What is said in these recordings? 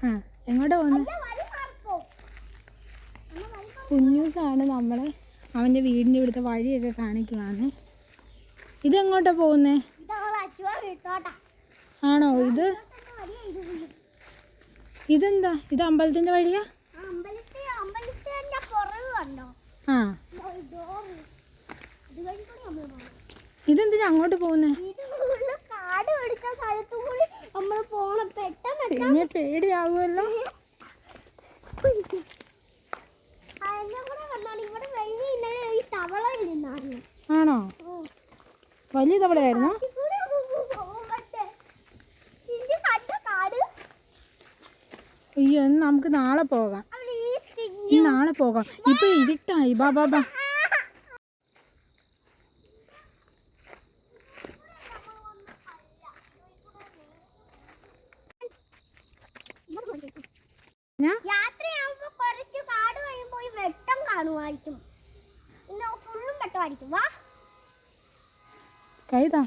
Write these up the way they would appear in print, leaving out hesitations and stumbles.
ആ എങ്ങോട്ടാ പോകുന്നത്? കുഞ്ഞൂസാണ് നമ്മളെ അവൻ്റെ വീടിൻ്റെ ഇവിടുത്തെ വഴിയൊക്കെ കാണിക്കുവാണ്. ഇതെങ്ങോട്ടാ പോകുന്നേ? ആണോ? ഇതെന്താ? ഇത് അമ്പലത്തിൻ്റെ വഴിയാ? ആ ഇതെന്തിനാ അങ്ങോട്ട് പോകുന്നേ? പേടിയാവുമല്ലോ. ആണോ? വലിയ തവളയായിരുന്നു? അയ്യോ എന്ന് നമുക്ക് നാളെ പോകാം. നാളെ പോകാം. ഇപ്പൊ ഇരുട്ടായി. ബാ ബാ ബാ. കൈതാ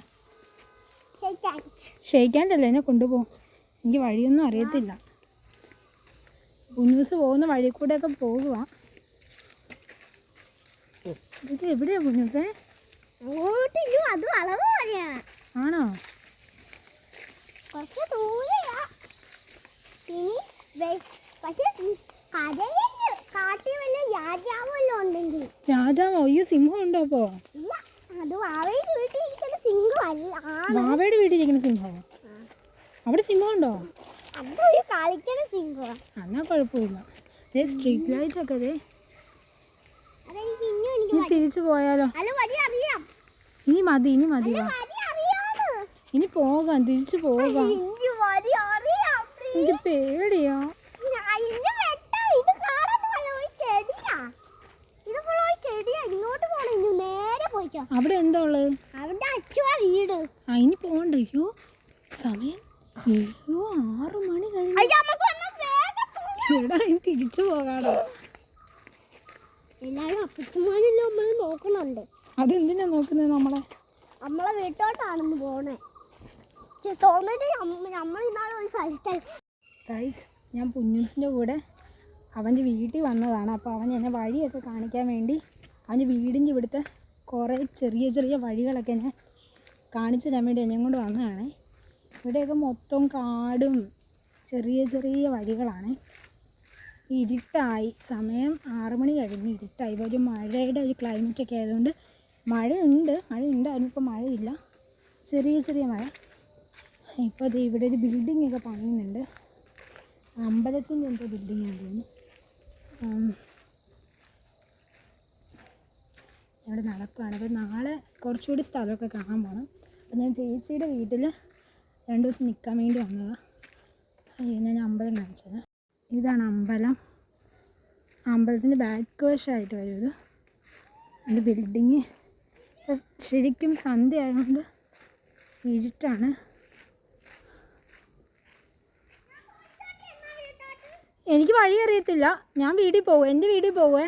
ഷെയ്ക്കാൻ്റെല്ലേ എന്നെ കൊണ്ടുപോകും. എനിക്ക് വഴിയൊന്നും അറിയത്തില്ല. കുഞ്ഞൂസ് പോകുന്ന വഴി കൂടെയൊക്കെ പോകുക. ഇത് എവിടെയാ കുഞ്ഞൂസേ? ആണോ? രാജാവോ? ഈ സിംഹം ഉണ്ടോ? അപ്പോ വാവയുടെ വീട്ടിലിരിക്കുന്ന സിംഹമോ? അവിടെ സിംഹം ഉണ്ടോ? എന്നാ കുഴപ്പമില്ല. സ്ട്രീറ്റ് ലൈറ്റ് ഒക്കെ തിരിച്ചു പോയാലോ? ഇനി മതി ഇനി പോകാം. തിരിച്ചു പോകാം. എനിക്ക് പേടിയാ. അവിടെ എന്താ ഉള്ളത്? ഇനി പോകണ്ട. അയ്യോ സമയം 6 മണി കഴിഞ്ഞു. തിരിച്ചു പോകാടോ. എല്ലാരും അപ്പച്ചമാരില്ല നമ്മള് നോക്കണുണ്ട്. അതെന്തിനാ നോക്കുന്നത്? നമ്മളെ വീട്ടോട്ടാണെന്ന് പോണേ. ഞാൻ കുഞ്ഞൂസിൻ്റെ കൂടെ അവൻ്റെ വീട്ടിൽ വന്നതാണ്. അപ്പോൾ അവൻ എന്നെ വഴിയൊക്കെ കാണിക്കാൻ വേണ്ടി അവൻ്റെ വീടിൻ്റെ ഇവിടുത്തെ കുറേ ചെറിയ ചെറിയ വഴികളൊക്കെ എന്നെ കാണിച്ചു തരാൻ വേണ്ടി എന്നെ കൊണ്ട് വന്നതാണ്. ഇവിടെയൊക്കെ മൊത്തം കാടും ചെറിയ ചെറിയ വഴികളാണ്. ഇരുട്ടായി. സമയം 6 മണി കഴിഞ്ഞ് ഇരുട്ടായി. ഒരു മഴയുടെ ഒരു ക്ലൈമറ്റൊക്കെ ആയതുകൊണ്ട് മഴയുണ്ട്. അതിനിപ്പോൾ മഴയില്ല. ചെറിയ ചെറിയ മഴ. ഇപ്പോൾ അത് ഇവിടെ ഒരു ബിൽഡിംഗ് ഒക്കെ പണിയുന്നുണ്ട്. അമ്പലത്തിൻ്റെ എന്തോ ബിൽഡിംഗ് ആണെന്ന് തോന്നുന്നു. ഇവിടെ നടക്കുകയാണ്. അപ്പോൾ നാളെ കുറച്ചുകൂടി സ്ഥലമൊക്കെ കാണാൻ പോകണം. അപ്പോൾ ഞാൻ ചേച്ചിയുടെ വീട്ടിൽ 2 ദിവസം നിൽക്കാൻ വേണ്ടി വന്നതാണ്. ഞാൻ അമ്പലം കാണിച്ചത്. ഇതാണ് അമ്പലം. അമ്പലത്തിൻ്റെ ബാക്ക് വശമായിട്ട് വരും ഇത് ബിൽഡിങ്. ശരിക്കും സന്ധ്യ ആയതുകൊണ്ട് ഇരുട്ടാണ്. എനിക്ക് വഴി അറിയത്തില്ല. ഞാൻ വീട്ടിൽ പോകും. എൻ്റെ വീട്ടിൽ പോവേ.